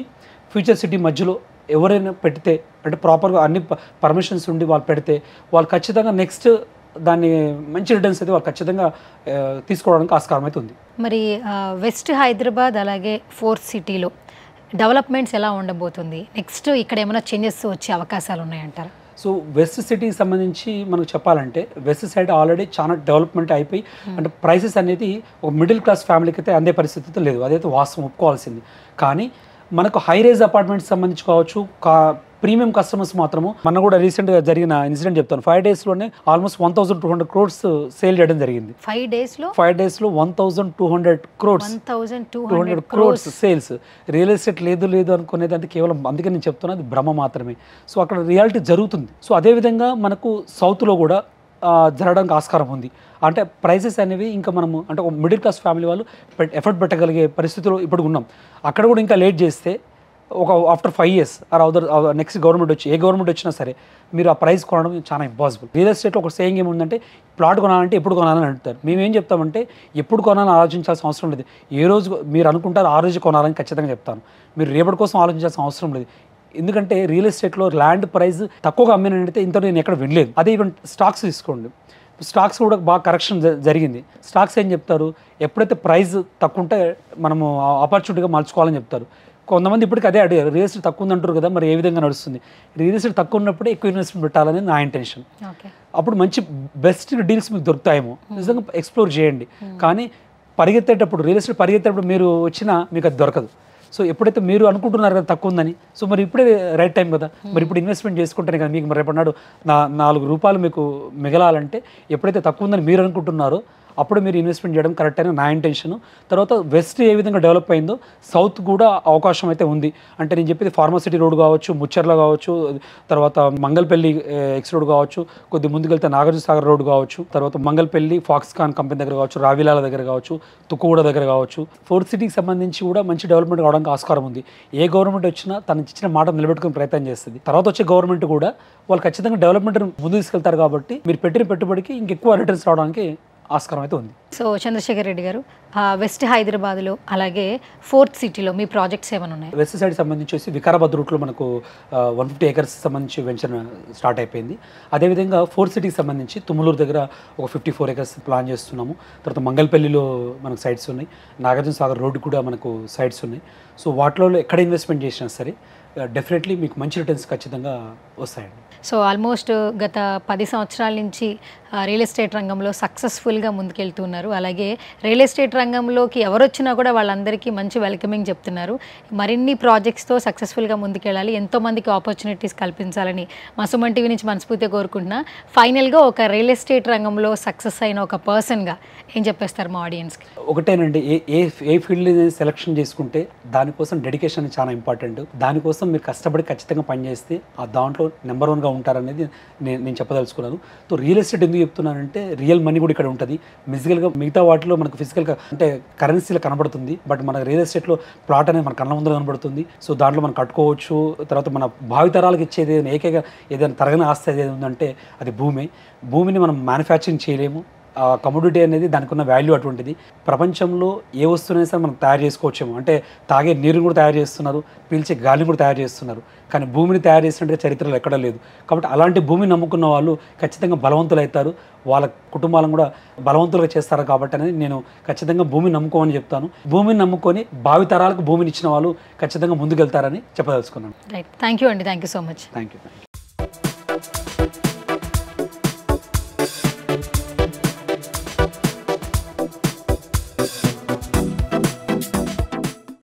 ఫ్యూచర్ సిటీ మధ్యలో ఎవరైనా పెడితే అంటే ప్రాపర్గా అన్ని పర్మిషన్స్ ఉండి వాళ్ళు పెడితే వాళ్ళు ఖచ్చితంగా నెక్స్ట్ దాన్ని మంచి రిటర్న్స్ అయితే వాళ్ళు ఖచ్చితంగా తీసుకోవడానికి ఆస్కారం అయితే ఉంది. మరి వెస్ట్ హైదరాబాద్ అలాగే 4th cityలో డెవలప్మెంట్స్ ఎలా ఉండబోతుంది? నెక్స్ట్ ఇక్కడ ఏమైనా చేంజెస్ వచ్చే అవకాశాలు ఉన్నాయంటారా? సో వెస్ట్ సిటీకి సంబంధించి మనకు చెప్పాలంటే వెస్ట్ సైడ్ ఆల్రెడీ చాలా డెవలప్మెంట్ అయిపోయి అంటే ప్రైసెస్ అనేది ఒక మిడిల్ క్లాస్ ఫ్యామిలీకి అయితే అందే పరిస్థితి లేదు, అదైతే వాస్తవం ఒప్పుకోవాల్సింది. కానీ మనకు హై రైజ్ అపార్ట్మెంట్స్ సంబంధించి కావచ్చు, ప్రీమియం కస్టమర్స్ మాత్రము మన కూడా రీసెంట్గా జరిగిన ఇన్సిడెంట్ చెప్తాను. 5 daysలోనే ఆల్మోస్ట్ 1,200 crores సేల్ చేయడం జరిగింది. 5 daysలో 1,200 crores సేల్స్. రియల్ ఎస్టేట్ లేదు అనుకునేది అంటే కేవలం అందుకే నేను చెప్తున్నా అది భ్రమ మాత్రమే. సో అక్కడ రియాలిటీ జరుగుతుంది. సో అదేవిధంగా మనకు సౌత్లో కూడా జరగడానికి ఆస్కారం ఉంది. అంటే ప్రైసెస్ అనేవి ఇంకా మనము అంటే ఒక మిడిల్ క్లాస్ ఫ్యామిలీ వాళ్ళు ఎఫర్ట్ పెట్టగలిగే పరిస్థితిలో ఇప్పుడు ఉన్నాం. అక్కడ కూడా ఇంకా లేట్ చేస్తే ఒక after 5 years or next government వచ్చి ఏ గవర్నమెంట్ వచ్చినా సరే మీరు ఆ ప్రైస్ కొనడం చాలా ఇంపాసిబుల్. రియల్ ఎస్టేట్లో ఒక సేయింగ్ ఏముందంటే ప్లాట్ కొనాలంటే ఎప్పుడు కొనాలని అంటారు. మేము ఏం చెప్తామంటే ఎప్పుడు కొనాలని ఆలోచించాల్సిన అవసరం లేదు. ఏ రోజు మీరు అనుకుంటారో ఆ రోజు కొనాలని ఖచ్చితంగా చెప్తాను. మీరు రేపటి కోసం ఆలోచించాల్సిన అవసరం లేదు. ఎందుకంటే రియల్ ఎస్టేట్లో ల్యాండ్ ప్రైస్ తక్కువగా అమ్మినట్టయితే ఇంత నేను ఎక్కడ వినలేదు. అదే ఈవెన్ స్టాక్స్ తీసుకోండి, స్టాక్స్ కూడా బాగా కరెక్షన్ జరిగింది. స్టాక్స్ ఏం చెప్తారు, ఎప్పుడైతే ప్రైస్ తక్కువ ఉంటే మనము ఆపర్చునిటీగా మలుచుకోవాలని చెప్తారు. కొంతమంది ఇప్పటికి అదే అడిగారు, రియల్ ఎస్టేట్ తక్కువ ఉందంటారు కదా, మరి ఏ విధంగా నడుస్తుంది? రియల్ ఎస్టేట్ తక్కువ ఉన్నప్పుడే ఎక్కువ ఇన్వెస్ట్మెంట్ పెట్టాలని నా ఇంటెన్షన్. అప్పుడు మంచి బెస్ట్ డీల్స్ మీకు దొరుకుతాయేమో, నిజంగా ఎక్స్ప్లోర్ చేయండి. కానీ పరిగెత్తేటప్పుడు రియల్ ఎస్టేట్ పరిగెత్తేటప్పుడు మీరు వచ్చినా మీకు అది దొరకదు. సో ఎప్పుడైతే మీరు అనుకుంటున్నారు కదా తక్కువ ఉందని, సో మరి ఇప్పుడే రైట్ టైం కదా, మరి ఇప్పుడు ఇన్వెస్ట్మెంట్ చేసుకుంటేనే కదా మీకు మరి రేపటినాడు ₹4 మీకు మిగలాలంటే ఎప్పుడైతే తక్కువ ఉందని మీరు అనుకుంటున్నారో అప్పుడు మీరు ఇన్వెస్ట్మెంట్ చేయడం కరెక్ట్ అని నా ఇంటెన్షన్. తర్వాత వెస్ట్ ఏ విధంగా డెవలప్ అయిందో సౌత్ కూడా అవకాశం అయితే ఉంది. అంటే నేను చెప్పేది ఫార్మసిటీ రోడ్ కావచ్చు, ముచ్చర్ల కావచ్చు, తర్వాత మంగళపల్లి ఎక్స్ రోడ్ కావచ్చు, కొద్ది ముందుకెళ్తే నాగార్జునసాగర్ రోడ్ కావచ్చు, తర్వాత మంగళపల్లి ఫాక్స్కాన్ కంపెనీ దగ్గర కావచ్చు, రావిలాల దగ్గర కావచ్చు, తుక్కుగూడ దగ్గర కావచ్చు. ఫోర్త్ సిటీకి సంబంధించి కూడా మంచి డెవలప్మెంట్ కావడానికి ఆస్కారం ఉంది. ఏ గవర్నమెంట్ వచ్చినా తను ఇచ్చిన మాట నిలబెట్టుకునే ప్రయత్నం చేస్తుంది. తర్వాత వచ్చే గవర్నమెంట్ కూడా వాళ్ళు ఖచ్చితంగా డెవలప్మెంట్ ముందు తీసుకెళ్తారు. కాబట్టి మీరు పెట్టిన పెట్టుబడికి ఇంకెక్కువ రిటర్న్స్ రావడానికి ఆస్కారం అయితే ఉంది. సో చంద్రశేఖర్ రెడ్డి గారు, వెస్ట్ హైదరాబాద్లో అలాగే ఫోర్త్ సిటీలో మీ ప్రాజెక్ట్స్ ఏమైనా ఉన్నాయి? వెస్ట్ సైడ్ సంబంధించి వికారాబాద్ రూట్లో మనకు 150 acres సంబంధించి వెంచర్ స్టార్ట్ అయిపోయింది. అదేవిధంగా ఫోర్త్ సిటీకి సంబంధించి తుమ్మలూరు దగ్గర ఒక 54 acres ప్లాన్ చేస్తున్నాము. తర్వాత మంగళపల్లిలో మనకు సైట్స్ ఉన్నాయి, నాగార్జునసాగర్ రోడ్డు కూడా మనకు సైట్స్ ఉన్నాయి. సో వాటిలో ఎక్కడ ఇన్వెస్ట్మెంట్ చేసినా సరే డెఫినెట్లీ మీకు మంచి రిటర్న్స్ ఖచ్చితంగా వస్తాయండి. సో ఆల్మోస్ట్ గత 10 సంవత్సరాల నుంచి రియల్ ఎస్టేట్ రంగంలో సక్సెస్ఫుల్గా ముందుకెళ్తున్నారు. అలాగే రియల్ ఎస్టేట్ రంగంలోకి ఎవరు వచ్చినా కూడా వాళ్ళందరికీ మంచి వెల్కమింగ్ చెప్తున్నారు. మరిన్ని ప్రాజెక్ట్స్తో సక్సెస్ఫుల్గా ముందుకెళ్ళాలి, ఎంతోమందికి ఆపర్చునిటీస్ కల్పించాలని మా సుమన్ టీవీ నుంచి మనస్ఫూర్తిగా కోరుకుంటున్నా. ఫైనల్గా ఒక రియల్ ఎస్టేట్ రంగంలో సక్సెస్ అయిన ఒక పర్సన్గా ఏం చెప్పేస్తారు మా ఆడియన్స్కి? ఒకటేనండి, ఏ ఫీల్డ్ సెలెక్షన్ చేసుకుంటే దానికోసం డెడికేషన్ చాలా ఇంపార్టెంట్. దానికోసం మీరు కష్టపడి ఖచ్చితంగా పనిచేస్తే ఆ దాంట్లో నెంబర్ 1గా ఉంటారనేది నేను చెప్పదలుచుకున్నాను. సో రియల్ ఎస్టేట్ ఎందుకు చెప్తున్నానంటే రియల్ మనీ కూడా ఇక్కడ ఉంటుంది. ఫిజికల్గా మిగతా వాటిలో మనకు ఫిజికల్గా అంటే కరెన్సీలో కనబడుతుంది, బట్ మన రియల్ ఎస్టేట్లో ప్లాట్ అనేది మన కళ్ళ ముందర కనబడుతుంది. సో దాంట్లో మనం కట్టుకోవచ్చు. తర్వాత మన భావితరాలకు ఇచ్చేది ఏకైక ఏదైనా తరగని ఆస్తి ఏదైనా ఉందంటే అది భూమిని మనం మ్యానుఫ్యాక్చరింగ్ చేయలేము. కమోడిటీ అనేది దానికి ఉన్న వాల్యూ అటువంటిది. ప్రపంచంలో ఏ వస్తువునైనా సరే మనం తయారు చేసుకోవచ్చేమో, అంటే తాగే నీరుని కూడా తయారు చేస్తున్నారు, పీల్చే గాలిని కూడా తయారు చేస్తున్నారు, కానీ భూమిని తయారు చేసినట్టు చరిత్రలో ఎక్కడా లేదు. కాబట్టి అలాంటి భూమిని నమ్ముకున్న వాళ్ళు ఖచ్చితంగా బలవంతులు అవుతారు, వాళ్ళ కుటుంబాలను కూడా బలవంతులుగా చేస్తారు. కాబట్టి అనేది నేను ఖచ్చితంగా భూమిని నమ్ముకోమని చెప్తాను. భూమిని నమ్ముకొని భావితరాలకు భూమిని ఇచ్చిన వాళ్ళు ఖచ్చితంగా ముందుకెళ్తారని చెప్పదలుచుకున్నాను. రైట్, థ్యాంక్ యూ అండి, thank you so much. Thank you.